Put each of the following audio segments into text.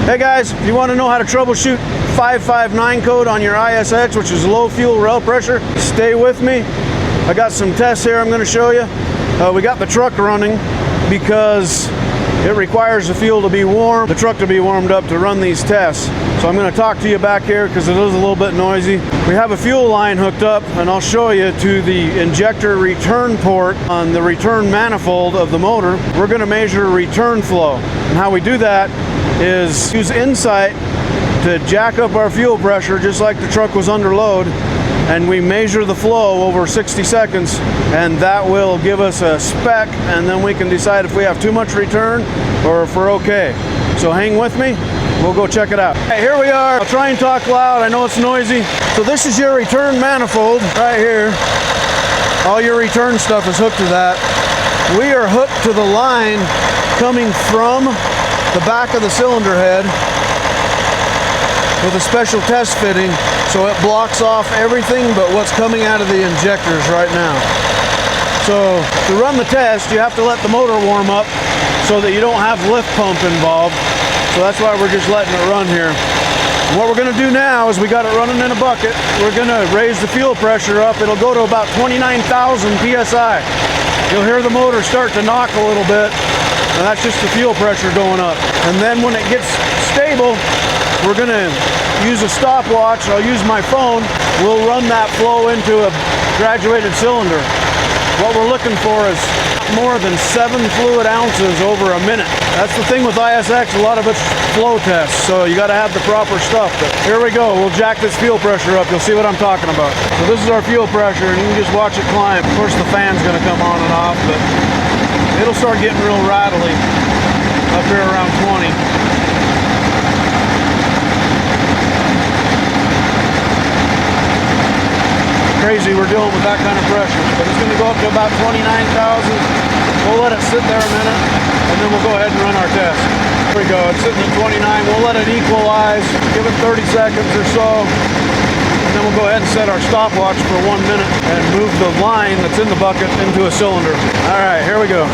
Hey guys, if you want to know how to troubleshoot 559 code on your ISX, which is low fuel rail pressure, stay with me. I got some tests here I'm going to show you. We got the truck running because it requires the fuel to be warm, the truck to be warmed up to run these tests. So I'm going to talk to you back here because it is a little bit noisy. We have a fuel line hooked up, and I'll show you to the injector return port on the return manifold of the motor. We're going to measure return flow, and how we do that is use Insight to jack up our fuel pressure just like the truck was under load, and we measure the flow over 60 seconds, and that will give us a spec, and then we can decide if we have too much return or if we're okay. So hang with me, we'll go check it out. Hey, here we are. I'll try and talk loud, I know it's noisy. So this is your return manifold right here. All your return stuff is hooked to that. We are hooked to the line coming from the back of the cylinder head with a special test fitting, so it blocks off everything but what's coming out of the injectors right now. So to run the test, you have to let the motor warm up so that you don't have lift pump involved. So that's why we're just letting it run here. And what we're going to do now is we got it running in a bucket. We're going to raise the fuel pressure up. It'll go to about 29,000 psi. You'll hear the motor start to knock a little bit, and that's just the fuel pressure going up. And then when it gets stable, we're going to use a stopwatch. I'll use my phone. We'll run that flow into a graduated cylinder. What we're looking for is more than 7 fluid ounces over a minute. That's the thing with ISX, a lot of it's flow tests, so you got to have the proper stuff. But here we go, we'll jack this fuel pressure up. You'll see what I'm talking about. So this is our fuel pressure, and you can just watch it climb. Of course the fan's going to come on and off, but it'll start getting real rattly up here around 20. Crazy we're dealing with that kind of pressure, but it's going to go up to about 29,000. We'll let it sit there a minute, and then we'll go ahead and run our test. Here we go, it's sitting at 29. We'll let it equalize, give it 30 seconds or so, and then we'll go ahead and set our stopwatch for 1 minute and move the line that's in the bucket into a cylinder. All right, here we go.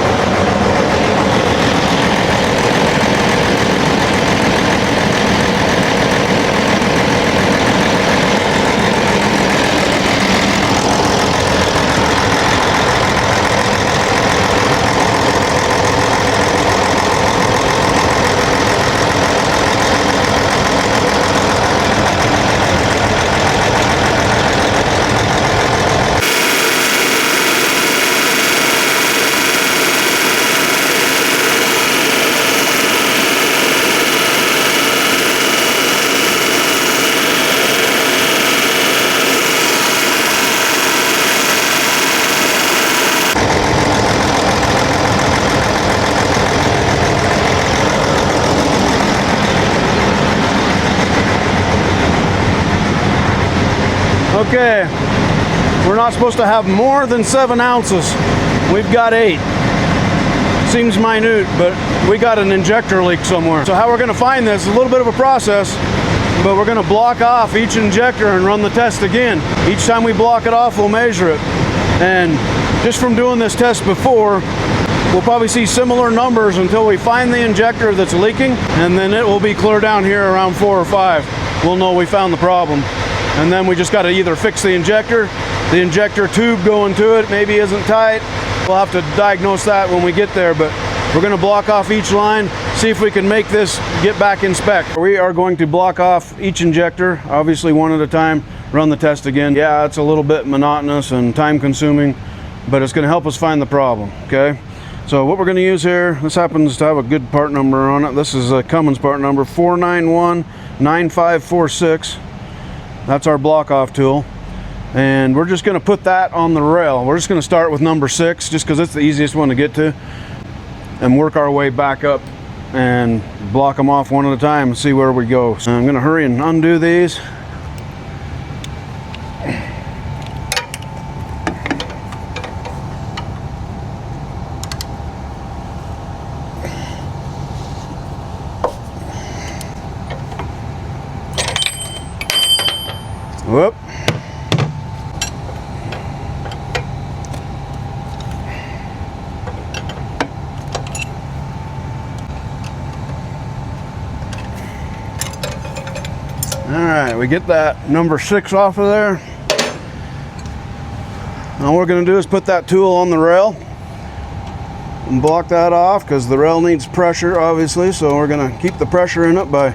Okay, we're not supposed to have more than 7 ounces. We've got 8. Seems minute, but we got an injector leak somewhere. So how we're going to find this is a little bit of a process, but we're going to block off each injector and run the test again. Each time we block it off, we'll measure it. And just from doing this test before, we'll probably see similar numbers until we find the injector that's leaking, and then it will be clear down here around 4 or 5. We'll know we found the problem. And then we just got to either fix the injector tube going to it maybe isn't tight. We'll have to diagnose that when we get there, but we're going to block off each line, see if we can make this get back in spec. We are going to block off each injector, obviously one at a time, run the test again. Yeah, it's a little bit monotonous and time consuming, but it's going to help us find the problem, okay? So what we're going to use here, this happens to have a good part number on it. This is a Cummins part number 4919546. That's our block off tool, and we're just going to put that on the rail. We're just going to start with number 6 just because it's the easiest one to get to, and work our way back up and block them off one at a time and see where we go. So I'm going to hurry and undo these. Whoop. All right, we get that number 6 off of there. Now what we're going to do is put that tool on the rail and block that off, because the rail needs pressure, obviously, so we're going to keep the pressure in it by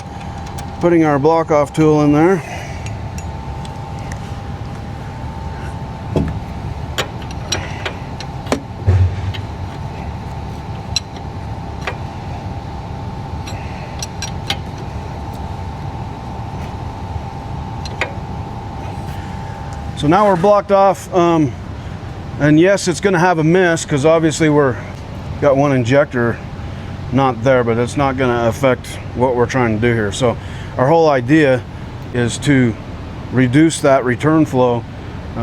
putting our block off tool in there. So now we're blocked off, and yes, it's going to have a miss because obviously we're got one injector not there, but it's not going to affect what we're trying to do here. So our whole idea is to reduce that return flow.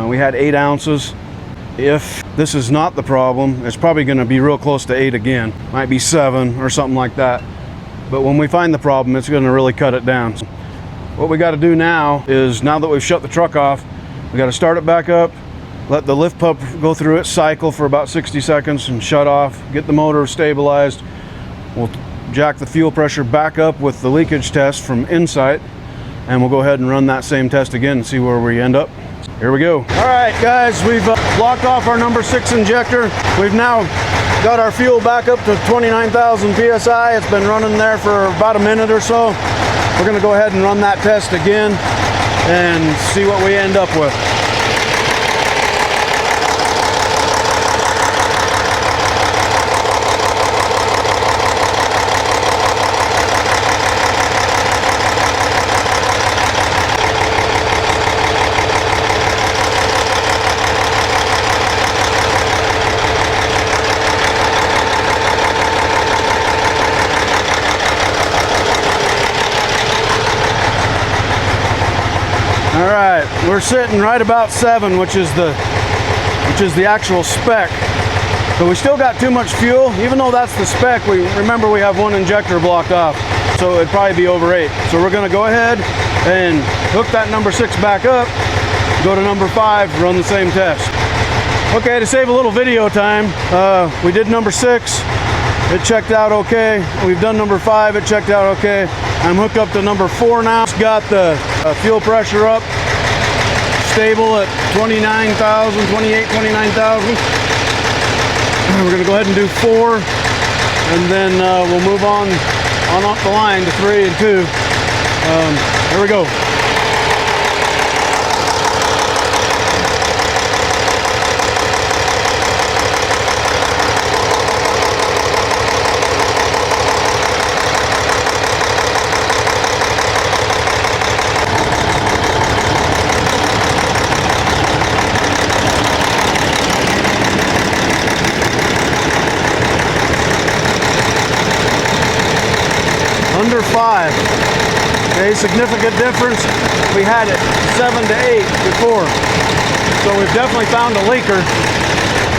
We had 8 ounces. If this is not the problem, it's probably going to be real close to 8 again. Might be 7 or something like that. But when we find the problem, it's going to really cut it down. What we got to do now is, now that we've shut the truck off, we got to start it back up, let the lift pump go through its cycle for about 60 seconds and shut off, get the motor stabilized. We'll jack the fuel pressure back up with the leakage test from Insight, and we'll go ahead and run that same test again and see where we end up. Here we go. All right, guys, we've blocked off our number 6 injector. We've now got our fuel back up to 29,000 PSI. It's been running there for about a minute or so. We're gonna go ahead and run that test again and see what we end up with. All right, we're sitting right about 7, which is the actual spec. So we still got too much fuel, even though that's the spec. Remember we have 1 injector blocked off, so it'd probably be over 8. So we're gonna go ahead and hook that number 6 back up, go to number 5, run the same test. Okay, to save a little video time, we did number 6. It checked out okay. We've done number 5, it checked out okay. I'm hooked up to number 4 now. It's got the fuel pressure up, stable at 29,000, 28, 29,000. We're gonna go ahead and do 4, and then we'll move on up the line to 3 and 2. Here we go. Under 5. Okay, significant difference. We had it 7 to 8 before. So we've definitely found a leaker.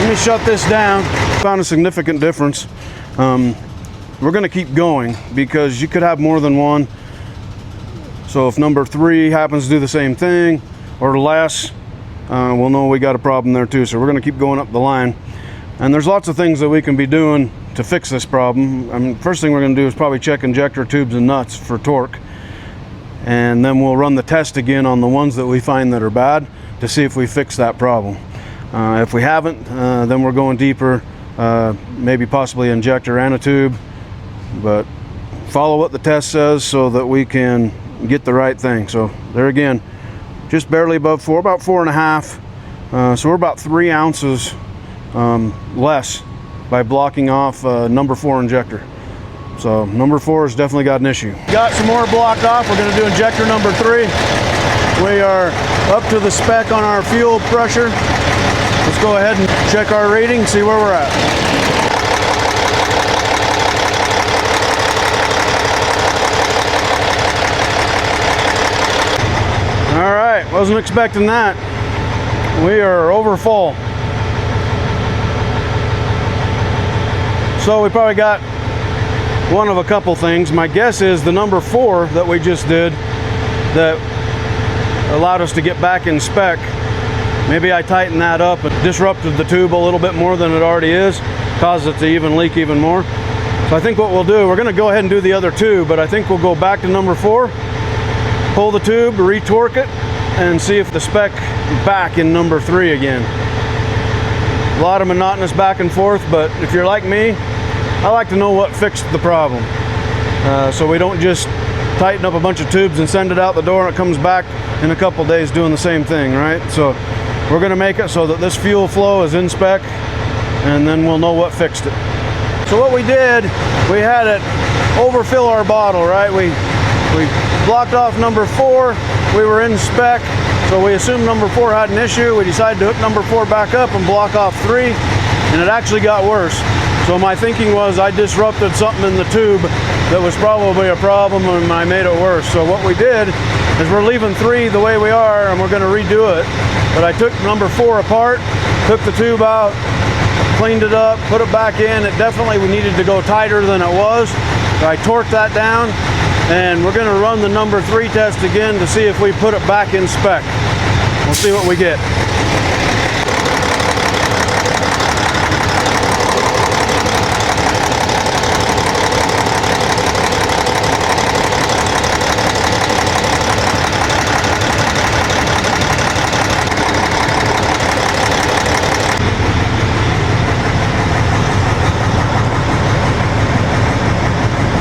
Let me shut this down. Found a significant difference. We're going to keep going because you could have more than one. So if number 3 happens to do the same thing or less, we'll know we got a problem there too. So we're going to keep going up the line. And there's lots of things that we can be doing to fix this problem. I mean, first thing we're going to do is probably check injector tubes and nuts for torque, and then we'll run the test again on the ones that we find that are bad to see if we fix that problem. If we haven't, then we're going deeper, maybe possibly injector and a tube, but follow what the test says so that we can get the right thing. So there again, just barely above 4, about 4.5. So we're about 3 ounces less by blocking off number 4 injector. So number 4 has definitely got an issue. Got some more blocked off. We're going to do injector number 3. We are up to the spec on our fuel pressure. Let's go ahead and check our reading, see where we're at. All right, wasn't expecting that. We are over full. So we probably got one of a couple things. My guess is the number 4 that we just did that allowed us to get back in spec. Maybe I tightened that up and disrupted the tube a little bit more than it already is, caused it to even leak even more. So I think what we'll do, we're going to go ahead and do the other 2, but I think we'll go back to number 4 pull the tube, retorque it, and see if the spec back in number 3 again. A lot of monotonous back and forth, but if you're like me, I like to know what fixed the problem. So we don't just tighten up a bunch of tubes and send it out the door and it comes back in a couple days doing the same thing, right? So we're gonna make it so that this fuel flow is in spec, and then we'll know what fixed it. So what we did, we had it overfill our bottle, right? We blocked off number 4, we were in spec, so we assumed number 4 had an issue. We decided to hook number 4 back up and block off 3, and it actually got worse. So my thinking was I disrupted something in the tube that was probably a problem, and I made it worse. So what we did is we're leaving 3 the way we are, and we're gonna redo it. But I took number 4 apart, took the tube out, cleaned it up, put it back in. It definitely needed to go tighter than it was. So I torqued that down, and we're gonna run the number 3 test again to see if we put it back in spec. We'll see what we get.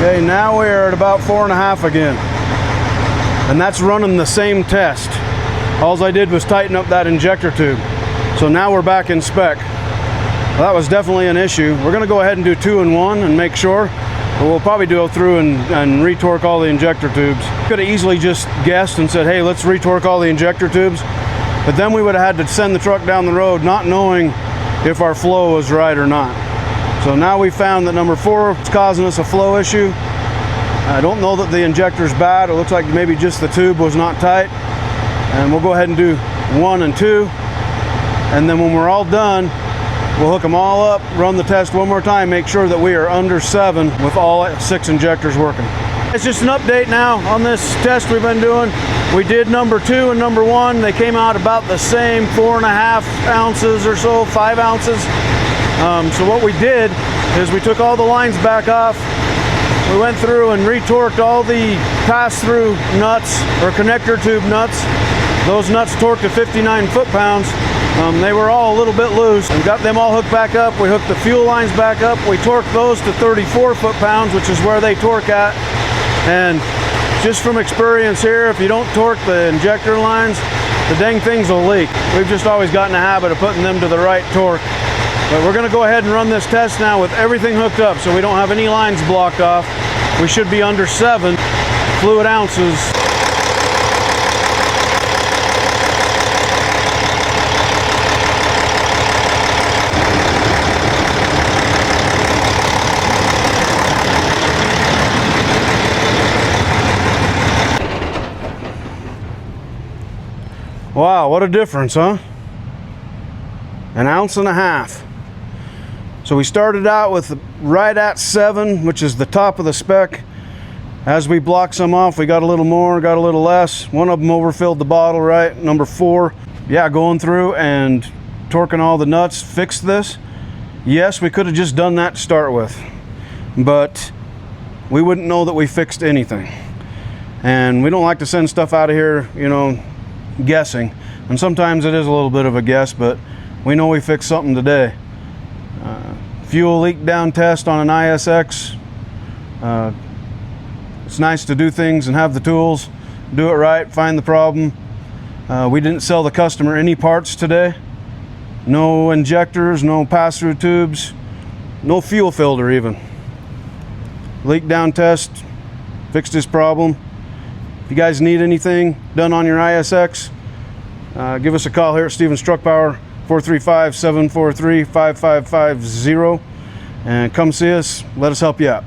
Okay, now we're at about 4.5 again. And that's running the same test. All I did was tighten up that injector tube. So now we're back in spec. Well, that was definitely an issue. We're gonna go ahead and do 2 and 1 and make sure. But we'll probably go through and retorque all the injector tubes. Could have easily just guessed and said, hey, let's retorque all the injector tubes. But then we would have had to send the truck down the road not knowing if our flow was right or not. So now we found that number 4 is causing us a flow issue. I don't know that the injector's bad. It looks like maybe just the tube was not tight. And we'll go ahead and do 1 and 2. And then when we're all done, we'll hook them all up, run the test one more time, make sure that we are under 7 with all 6 injectors working. It's just an update now on this test we've been doing. We did number 2 and number 1. They came out about the same, 4.5 ounces or so, 5 ounces. So what we did is we took all the lines back off. We went through and retorqued all the pass-through nuts or connector tube nuts. Those nuts torqued to 59 foot-pounds. They were all a little bit loose. We got them all hooked back up. We hooked the fuel lines back up. We torqued those to 34 foot-pounds, which is where they torque at. And just from experience here, if you don't torque the injector lines, the dang things will leak. We've just always gotten a habit of putting them to the right torque. But we're gonna go ahead and run this test now with everything hooked up so we don't have any lines blocked off. We should be under 7 fluid ounces. Wow, what a difference, huh? 1.5 ounces. So we started out with right at 7, which is the top of the spec. As we blocked some off, we got a little more, got a little less. One of them overfilled the bottle, right? Number 4. Yeah, going through and torquing all the nuts fixed this. Yes, we could have just done that to start with, but we wouldn't know that we fixed anything. And we don't like to send stuff out of here, you know, guessing. And sometimes it is a little bit of a guess, but we know we fixed something today. Fuel leak down test on an ISX. It's nice to do things and have the tools, do it right, find the problem. We didn't sell the customer any parts today. No injectors, no pass-through tubes, no fuel filter even. Leak down test, fixed his problem. If you guys need anything done on your ISX, give us a call here at Stevens Truck Power, 435-743-5550, and come see us. Let us help you out.